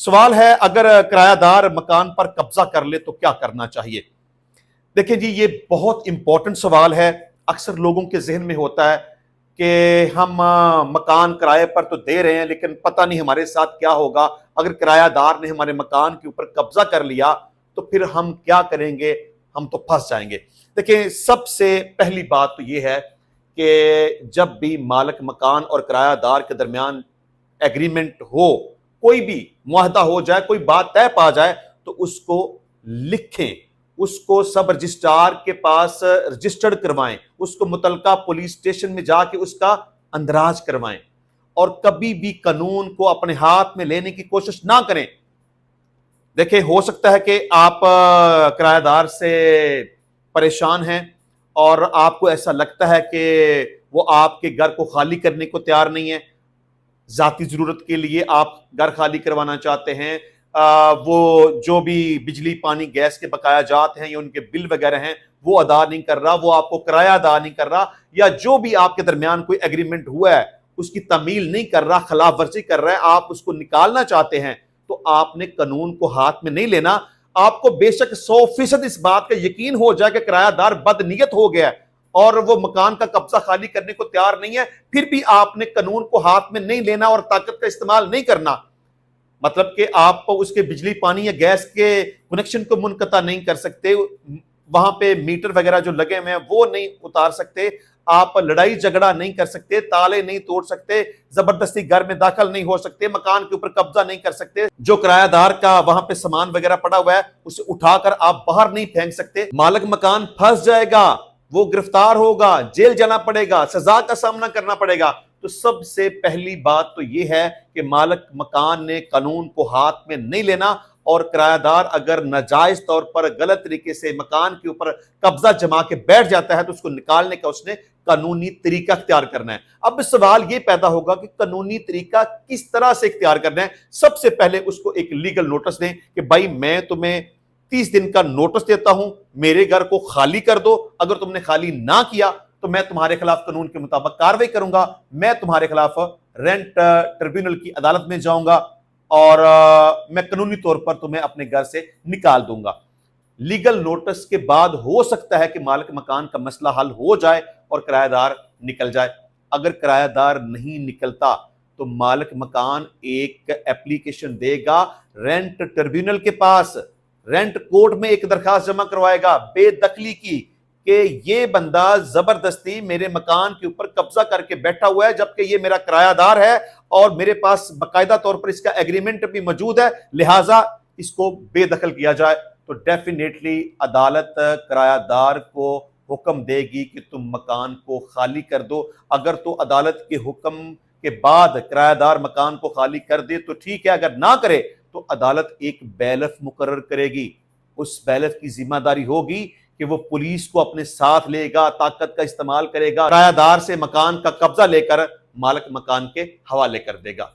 سوال ہے اگر کرایہ دار مکان پر قبضہ کر لے تو کیا کرنا چاہیے؟ دیکھیں جی، یہ بہت امپورٹنٹ سوال ہے۔ اکثر لوگوں کے ذہن میں ہوتا ہے کہ ہم مکان کرائے پر تو دے رہے ہیں لیکن پتہ نہیں ہمارے ساتھ کیا ہوگا۔ اگر کرایہ دار نے ہمارے مکان کے اوپر قبضہ کر لیا تو پھر ہم کیا کریں گے؟ ہم تو پھنس جائیں گے۔ دیکھیں، سب سے پہلی بات تو یہ ہے کہ جب بھی مالک مکان اور کرایہ دار کے درمیان ایگریمنٹ ہو، کوئی بھی معاہدہ ہو جائے، کوئی بات طے پا جائے تو اس کو لکھیں، اس کو سب رجسٹرار کے پاس رجسٹرڈ کروائیں، اس کو متعلقہ پولیس اسٹیشن میں جا کے اس کا اندراج کروائیں، اور کبھی بھی قانون کو اپنے ہاتھ میں لینے کی کوشش نہ کریں۔ دیکھیں، ہو سکتا ہے کہ آپ کرایہ دار سے پریشان ہیں اور آپ کو ایسا لگتا ہے کہ وہ آپ کے گھر کو خالی کرنے کو تیار نہیں ہے، ذاتی ضرورت کے لیے آپ گھر خالی کروانا چاہتے ہیں، وہ جو بھی بجلی پانی گیس کے بقایا جات ہیں یا ان کے بل وغیرہ ہیں وہ ادا نہیں کر رہا، وہ آپ کو کرایہ ادا نہیں کر رہا، یا جو بھی آپ کے درمیان کوئی ایگریمنٹ ہوا ہے اس کی تعمیل نہیں کر رہا، خلاف ورزی کر رہا ہے، آپ اس کو نکالنا چاہتے ہیں، تو آپ نے قانون کو ہاتھ میں نہیں لینا۔ آپ کو بے شک 100% اس بات کا یقین ہو جائے کہ کرایہ دار بد نیت ہو گیا ہے اور وہ مکان کا قبضہ خالی کرنے کو تیار نہیں ہے، پھر بھی آپ نے قانون کو ہاتھ میں نہیں لینا اور طاقت کا استعمال نہیں کرنا۔ مطلب کہ آپ اس کے بجلی پانی یا گیس کے کنیکشن کو منقطع نہیں کر سکتے، وہاں پہ میٹر وغیرہ جو لگے ہوئے ہیں وہ نہیں اتار سکتے، آپ لڑائی جھگڑا نہیں کر سکتے، تالے نہیں توڑ سکتے، زبردستی گھر میں داخل نہیں ہو سکتے، مکان کے اوپر قبضہ نہیں کر سکتے، جو کرایہ دار کا وہاں پہ سامان وغیرہ پڑا ہوا ہے اسے اٹھا کر آپ باہر نہیں پھینک سکتے۔ مالک مکان پھنس جائے گا، وہ گرفتار ہوگا، جیل جانا پڑے گا، سزا کا سامنا کرنا پڑے گا۔ تو سب سے پہلی بات تو یہ ہے کہ مالک مکان نے قانون کو ہاتھ میں نہیں لینا، اور کرایہ دار اگر ناجائز طور پر غلط طریقے سے مکان کے اوپر قبضہ جما کے بیٹھ جاتا ہے تو اس کو نکالنے کا اس نے قانونی طریقہ اختیار کرنا ہے۔ اب سوال یہ پیدا ہوگا کہ قانونی طریقہ کس طرح سے اختیار کرنا ہے۔ سب سے پہلے اس کو ایک لیگل نوٹس دیں کہ بھائی میں تمہیں 30 دن کا نوٹس دیتا ہوں، میرے گھر کو خالی کر دو، اگر تم نے خالی نہ کیا تو میں تمہارے خلاف قانون کے مطابق کاروائی کروں گا، میں تمہارے خلاف رینٹ ٹریبیونل کی عدالت میں جاؤں گا اور میں قانونی طور پر تمہیں اپنے گھر سے نکال دوں گا۔ لیگل نوٹس کے بعد ہو سکتا ہے کہ مالک مکان کا مسئلہ حل ہو جائے اور کرایہ دار نکل جائے۔ اگر کرایہ دار نہیں نکلتا تو مالک مکان ایک ایپلیکیشن دے گا رینٹ ٹریبیونل کے پاس، رینٹ کورٹ میں ایک درخواست جمع کروائے گا بے دخلی کی، کہ یہ بندہ زبردستی میرے مکان کے اوپر قبضہ کر کے بیٹھا ہوا ہے جبکہ یہ میرا کرایہ دار ہے اور میرے پاس باقاعدہ طور پر اس کا ایگریمنٹ بھی موجود ہے، لہٰذا اس کو بے دخل کیا جائے۔ تو ڈیفینیٹلی عدالت کرایہ دار کو حکم دے گی کہ تم مکان کو خالی کر دو۔ اگر تو عدالت کے حکم کے بعد کرایہ دار مکان کو خالی کر دے تو ٹھیک ہے، اگر نہ کرے تو عدالت ایک بیلف مقرر کرے گی۔ اس بیلف کی ذمہ داری ہوگی کہ وہ پولیس کو اپنے ساتھ لے گا، طاقت کا استعمال کرے گا، کرایہ دار سے مکان کا قبضہ لے کر مالک مکان کے حوالے کر دے گا۔